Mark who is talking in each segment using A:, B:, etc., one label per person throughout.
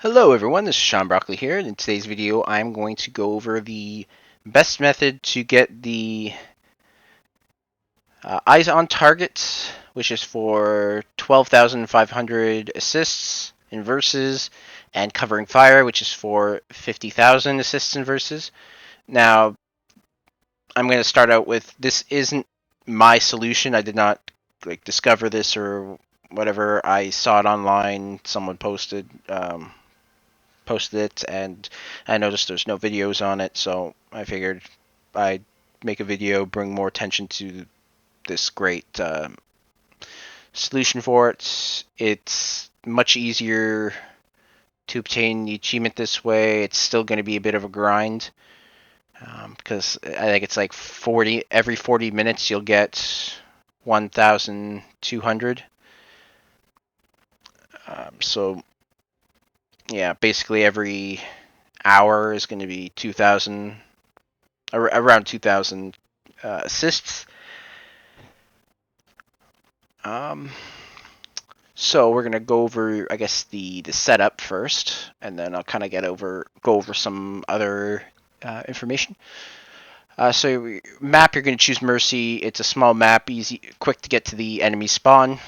A: Hello everyone, this is Sean Broccoli here, and in today's video I'm going to go over the best method to get the eyes on target, which is for 12,500 assists in versus, and covering fire, which is for 50,000 assists in versus. Now, I'm going to start out with, this isn't my solution. I did not discover this or whatever. I saw it online, someone posted it, and I noticed there's no videos on it, so I figured I'd make a video, bring more attention to this great solution for it. It's much easier to obtain the achievement this way. It's still going to be a bit of a grind because I think it's like 40 every 40 minutes you'll get 1,200. So yeah, basically every hour is going to be 2,000, around 2,000 assists. Um, so we're gonna go over, I guess, the setup first, and then I'll kind of go over some other information. So map, you're gonna choose Mercy. It's a small map, easy, quick to get to the enemy spawn.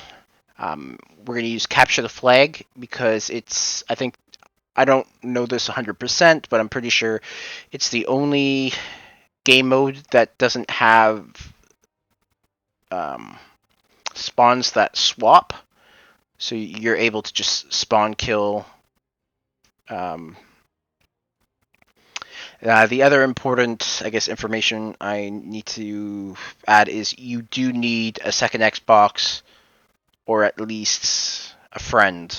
A: We're gonna use Capture the Flag because I don't know this 100%, but I'm pretty sure it's the only game mode that doesn't have um, spawns that swap. So you're able to just spawn kill. Um, the other important, I guess, information I need to add is you do need a second Xbox or at least a friend.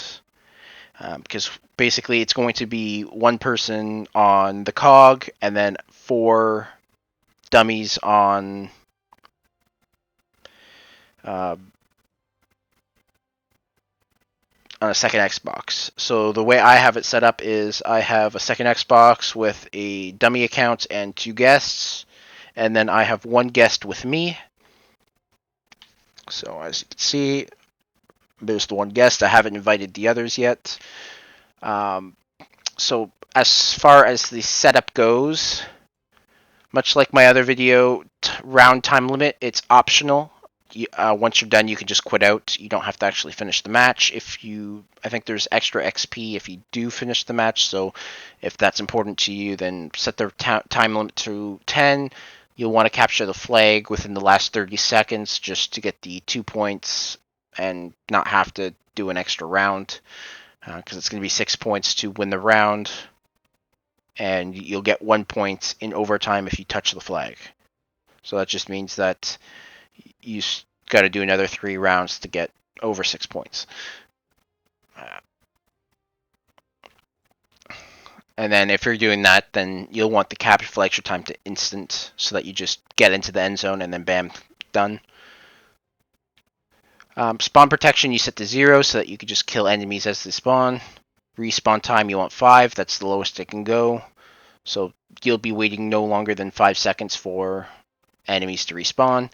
A: Because basically it's going to be one person on the cog and then 4 dummies on uh, on a second Xbox. So the way I have it set up is I have a second Xbox with a dummy account and 2 guests, and then I have 1 guest with me. So as you can see, there's the 1 guest. I haven't invited the others yet. So as far as the setup goes, much like my other video, round time limit, it's optional. Once you're done, you can just quit out. You don't have to actually finish the match. I think there's extra XP if you do finish the match. So if that's important to you, then set the time limit to 10. You'll want to capture the flag within the last 30 seconds just to get the 2 points and not have to do an extra round because it's going to be 6 points to win the round, and you'll get 1 point in overtime if you touch the flag. So that just means that you got to do another 3 rounds to get over 6 points. And then if you're doing that, then you'll want the capture for extra time to instant so that you just get into the end zone and then bam, done. Spawn protection you set to 0 so that you can just kill enemies as they spawn. Respawn time you want 5, that's the lowest it can go. So you'll be waiting no longer than 5 seconds for enemies to respawn.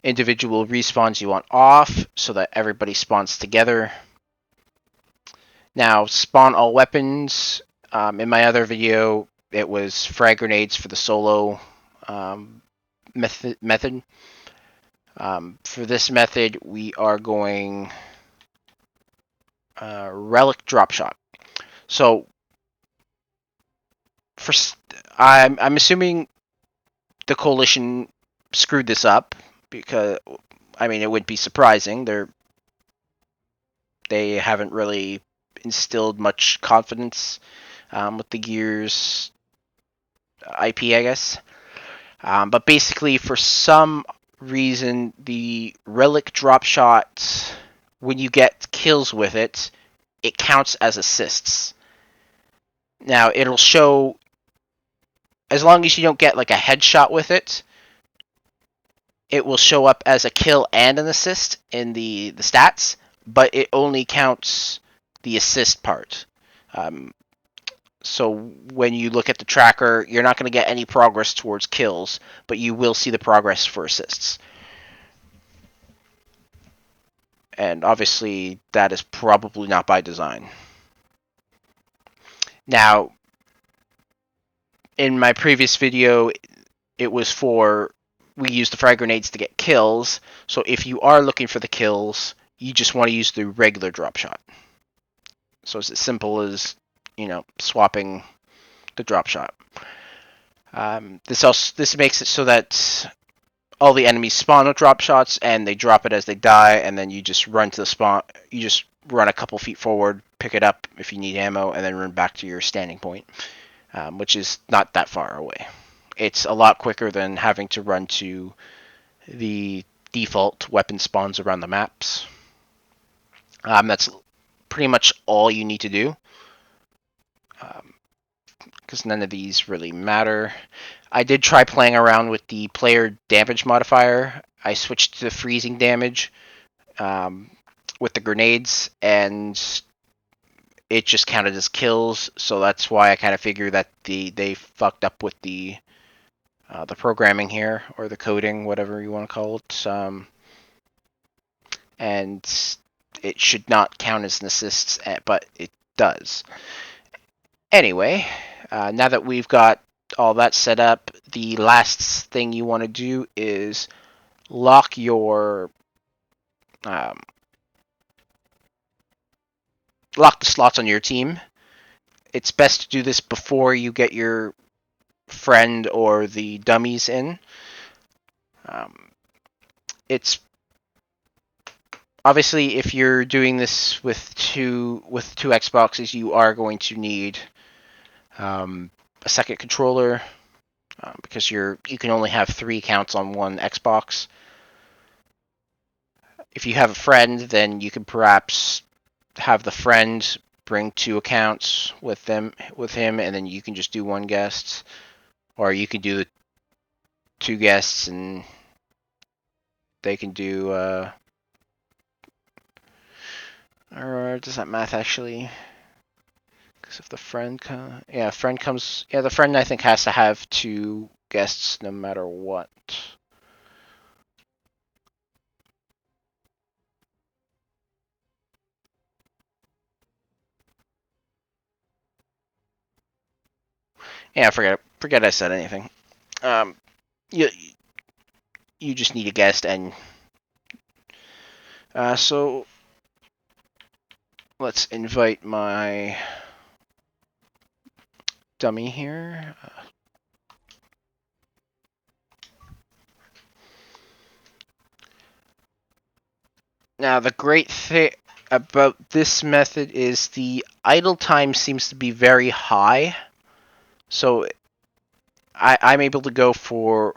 A: Individual respawns you want off so that everybody spawns together. Now, spawn all weapons. In my other video, it was frag grenades for the solo method. For this method, we are going Relic Dropshot. So, I'm assuming the coalition screwed this up because, I mean, it would be surprising. They haven't really instilled much confidence with the Gears IP, I guess. But basically, for some reason, the Relic Dropshot, when you get kills with it, it counts as assists. Now, it'll show, as long as you don't get like a headshot with it, it will show up as a kill and an assist in the stats, but it only counts the assist part. So when you look at the tracker, you're not going to get any progress towards kills, but you will see the progress for assists. And obviously, that is probably not by design. Now, in my previous video, it was we use the frag grenades to get kills. So if you are looking for the kills, you just want to use the regular drop shot. So it's as simple as, swapping the drop shot. This makes it so that all the enemies spawn with drop shots and they drop it as they die, and then you just run to the spawn. You just run a couple feet forward, pick it up if you need ammo, and then run back to your standing point, which is not that far away. It's a lot quicker than having to run to the default weapon spawns around the maps. That's pretty much all you need to do, because none of these really matter. I did try playing around with the player damage modifier. I switched to freezing damage with the grenades, and it just counted as kills. So that's why I kind of figured that they fucked up with the programming here, or the coding, whatever you want to call it. And it should not count as an assist, but it does. Anyway, now that we've got all that set up, the last thing you want to do is lock your lock the slots on your team. It's best to do this before you get your friend or the dummies in. It's obviously, if you're doing this with two Xboxes, you are going to need a second controller, because you can only have 3 accounts on one Xbox. If you have a friend, then you can perhaps have the friend bring 2 accounts with him, and then you can just do 1 guest, or you can do the 2 guests and they can do. Or does that math actually? Because if the friend comes, the friend I think has to have 2 guests no matter what. Yeah, forget I said anything. You just need a guest, and so let's invite my dummy here. Now, the great thing about this method is the idle time seems to be very high. So I'm able to go for,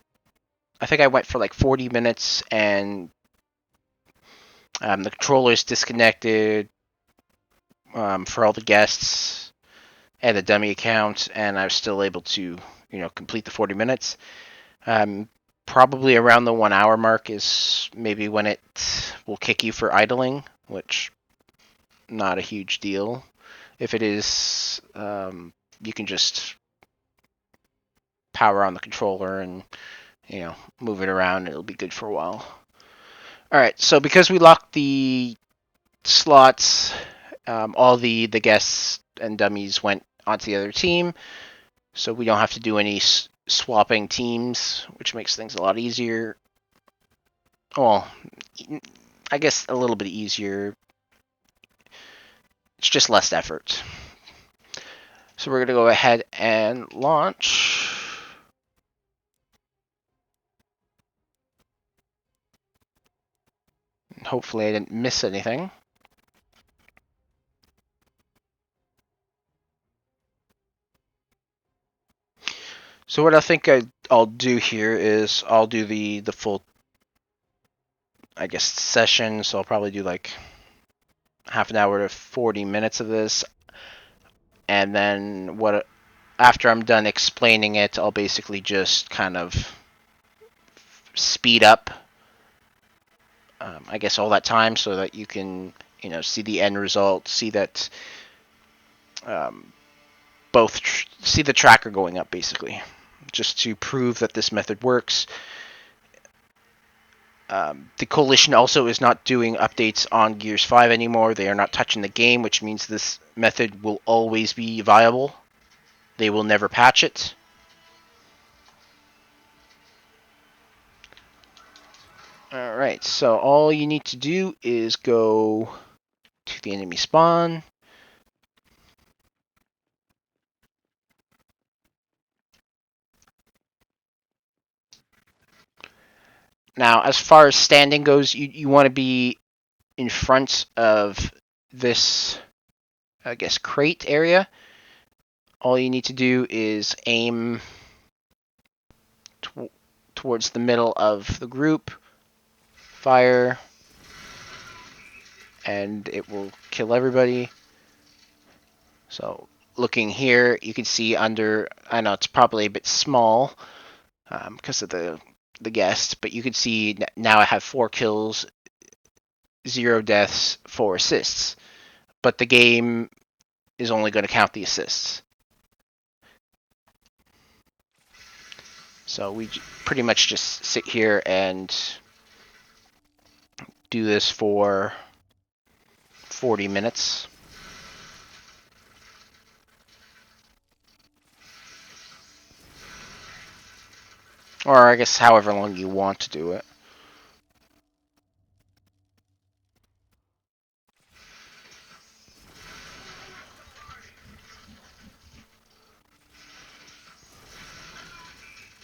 A: I think I went for like 40 minutes, and the controller is disconnected for all the guests and the dummy account, and I was still able to, complete the 40 minutes. Probably around the 1 hour mark is maybe when it will kick you for idling, which not a huge deal. If it is, you can just power on the controller and move it around. It'll be good for a while. All right, so because we locked the slots, all the guests and dummies went onto the other team, so we don't have to do any swapping teams, which makes things a lot easier. Well, I guess a little bit easier. It's just less effort. So we're going to go ahead and launch. Hopefully I didn't miss anything. So what I think I'll do here is I'll do the full, I guess, session. So I'll probably do like half an hour to 40 minutes of this. And then after I'm done explaining it, I'll basically just kind of speed up, I guess, all that time so that you can, see the end result, see that see the tracker going up, basically, just to prove that this method works. The Coalition also is not doing updates on Gears 5 anymore. They are not touching the game, which means this method will always be viable. They will never patch it. Alright, so all you need to do is go to the enemy spawn. Now, as far as standing goes, you want to be in front of this, I guess, crate area. All you need to do is aim towards the middle of the group, fire, and it will kill everybody. So looking here, you can see under, I know it's probably a bit small because of the guest, but you can see now I have 4 kills, 0 deaths, 4 assists. But the game is only going to count the assists. So we pretty much just sit here and do this for 40 minutes. Or I guess however long you want to do it.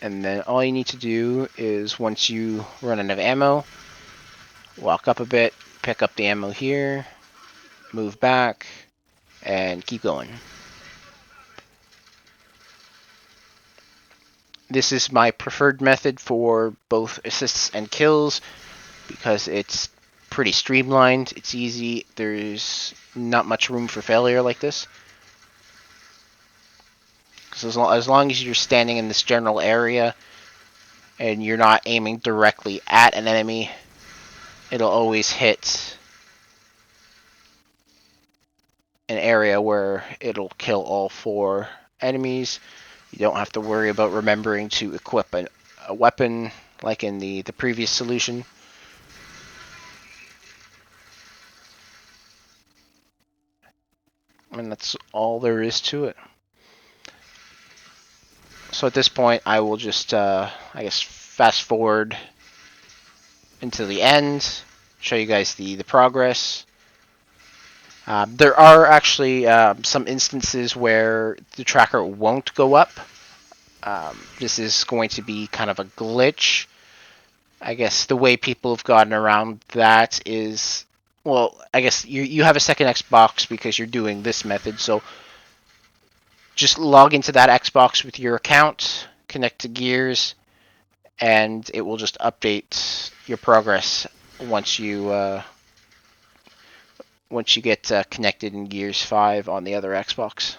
A: And then all you need to do is once you run out of ammo, walk up a bit, pick up the ammo here, move back, and keep going. This is my preferred method for both assists and kills because it's pretty streamlined, it's easy, there's not much room for failure like this. Because as long as you're standing in this general area and you're not aiming directly at an enemy, it'll always hit an area where it'll kill all 4 enemies. You don't have to worry about remembering to equip a weapon like in the previous solution. And that's all there is to it. So at this point, I will just, I guess, fast forward until the end, show you guys the progress. There are actually some instances where the tracker won't go up. This is going to be kind of a glitch. I guess the way people have gotten around that is, well, I guess you have a second Xbox because you're doing this method, so just log into that Xbox with your account, connect to Gears, and it will just update your progress once you get connected in Gears 5 on the other Xbox.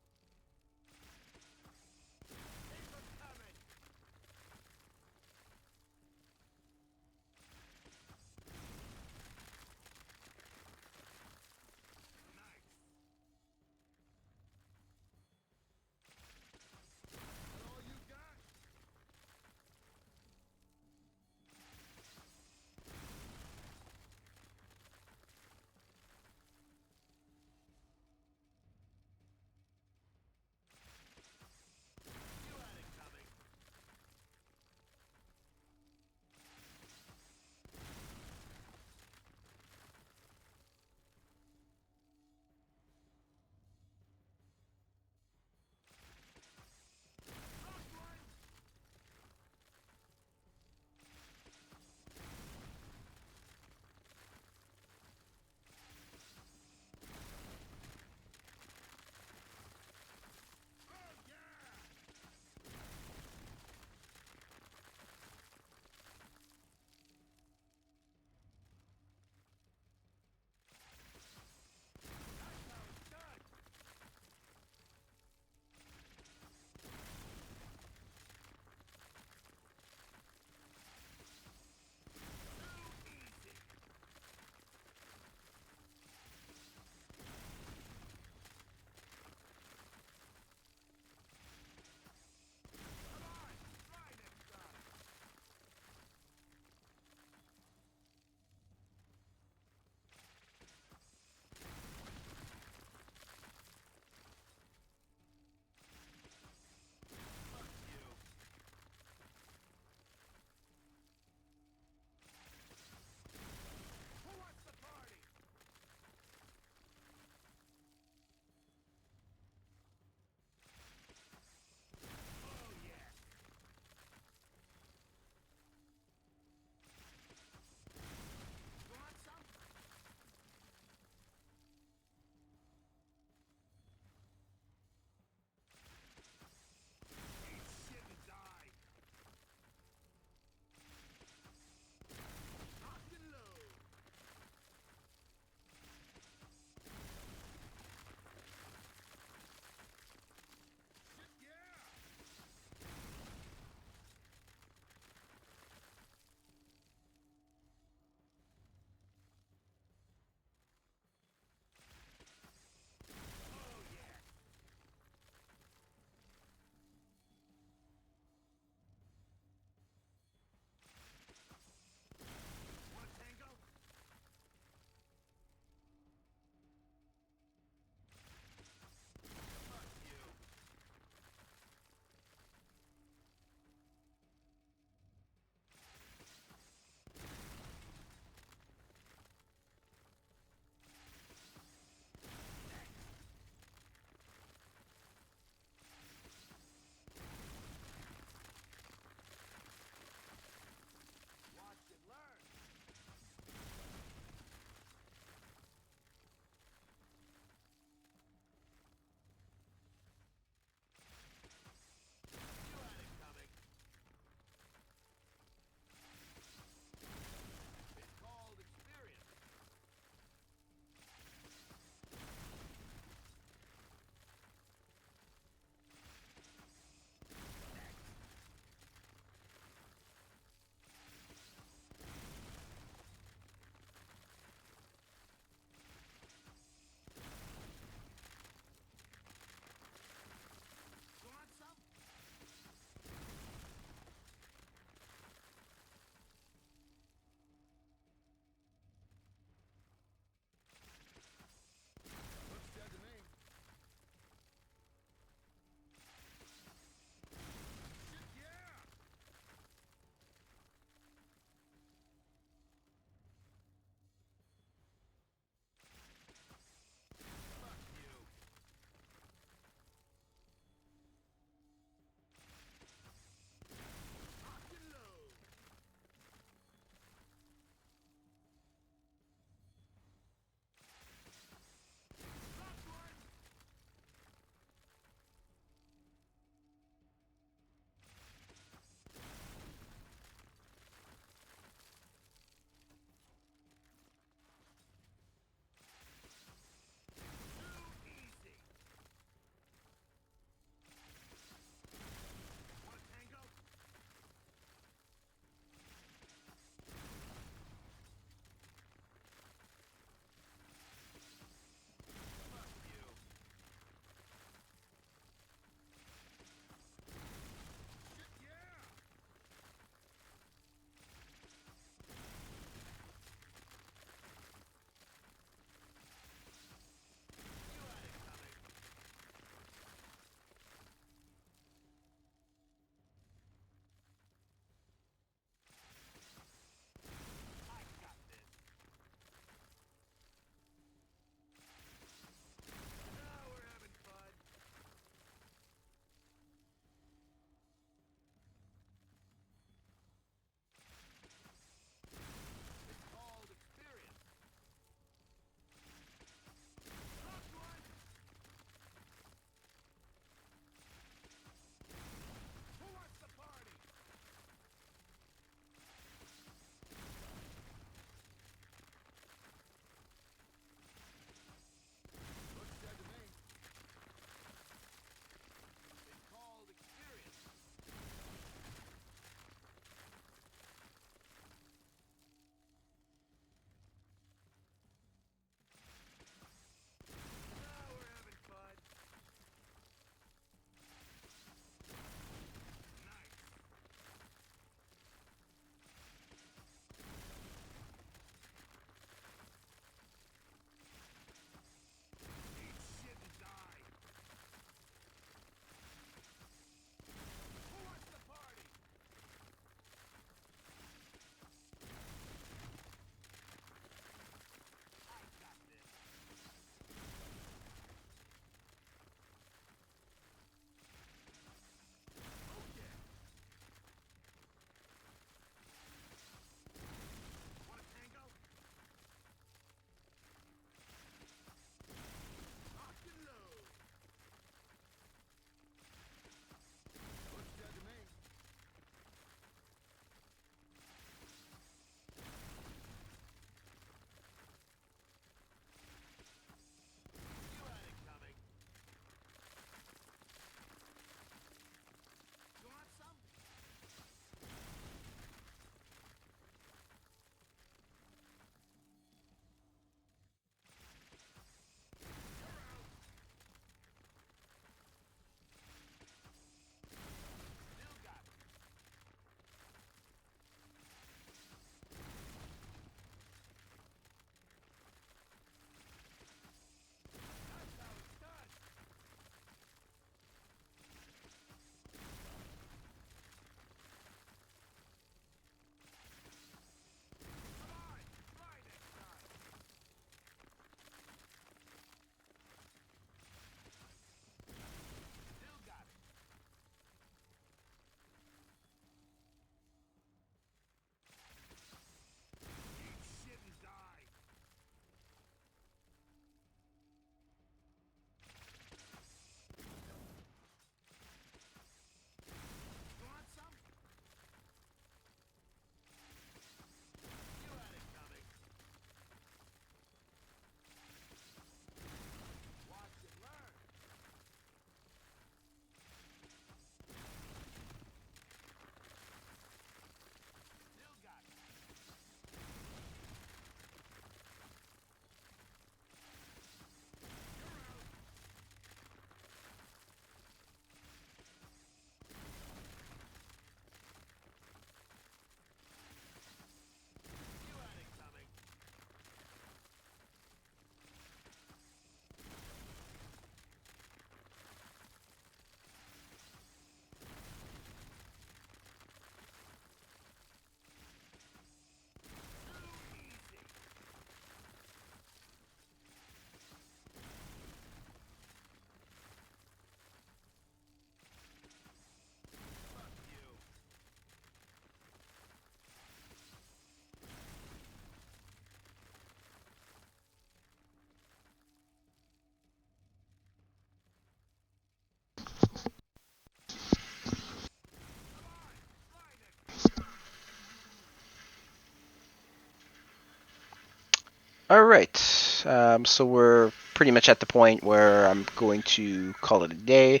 A: Alright, so we're pretty much at the point where I'm going to call it a day.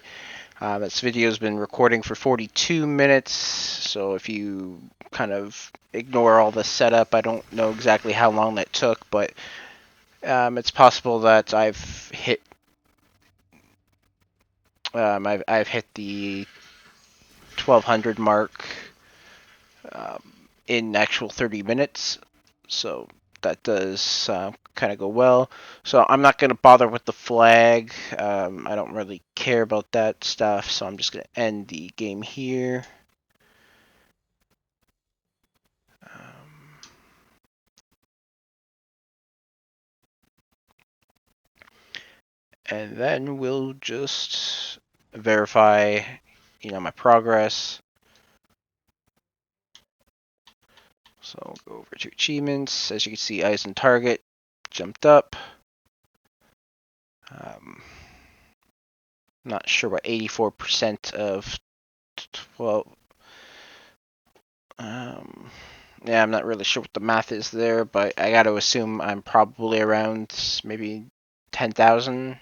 A: This video's been recording for 42 minutes, so if you kind of ignore all the setup, I don't know exactly how long that took, but it's possible that I've hit I've hit the 1200 mark in actual 30 minutes, so that does kind of go well. So I'm not going to bother with the flag. I don't really care about that stuff, so I'm just going to end the game here. And then we'll just verify, my progress. So I'll go over to achievements. As you can see, eyes on target jumped up. Not sure what 84% of 12. Yeah, I'm not really sure what the math is there, but I got to assume I'm probably around maybe 10,000.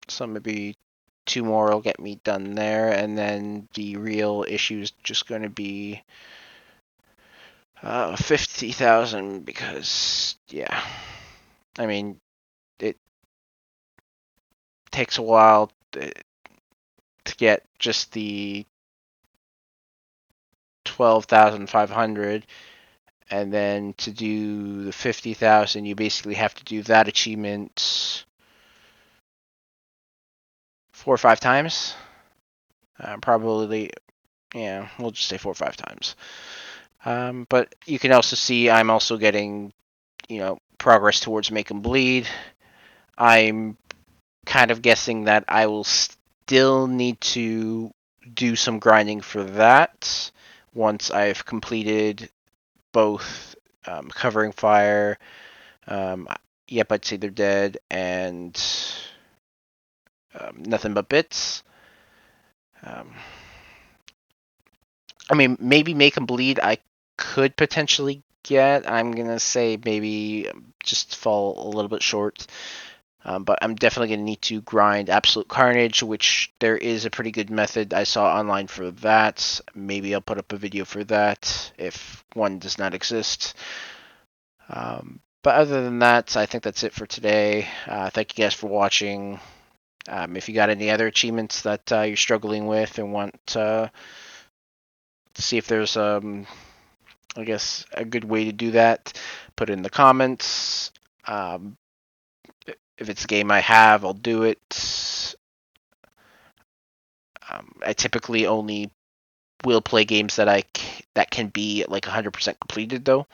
A: So maybe 2 more will get me done there, and then the real issue is just going to be 50,000 because, yeah, I mean, it takes a while to get just the 12,500, and then to do the 50,000, you basically have to do that achievement 4 or 5 times. Probably, yeah, we'll just say 4 or 5 times. But you can also see I'm also getting, progress towards Make 'em Bleed. I'm kind of guessing that I will still need to do some grinding for that once I've completed both Covering Fire, Yep, I'd Say They're Dead, and Nothing But Bits. I mean, maybe Make 'em Bleed I could potentially get. I'm going to say maybe just fall a little bit short. But I'm definitely going to need to grind Absolute Carnage, which there is a pretty good method I saw online for that. Maybe I'll put up a video for that if one does not exist. But other than that, I think that's it for today. Thank you guys for watching. If you got any other achievements that you're struggling with and want to see if there's, I guess, a good way to do that, put it in the comments. If it's a game I have, I'll do it. I typically only will play games that can be like 100% completed though.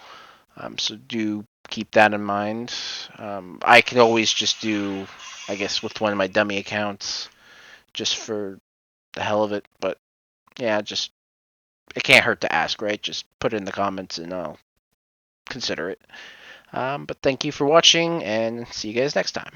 A: So do keep that in mind. I can always just do, I guess, with one of my dummy accounts, just for the hell of it. But yeah, just it can't hurt to ask, right? Just put it in the comments and I'll consider it. But thank you for watching, and see you guys next time.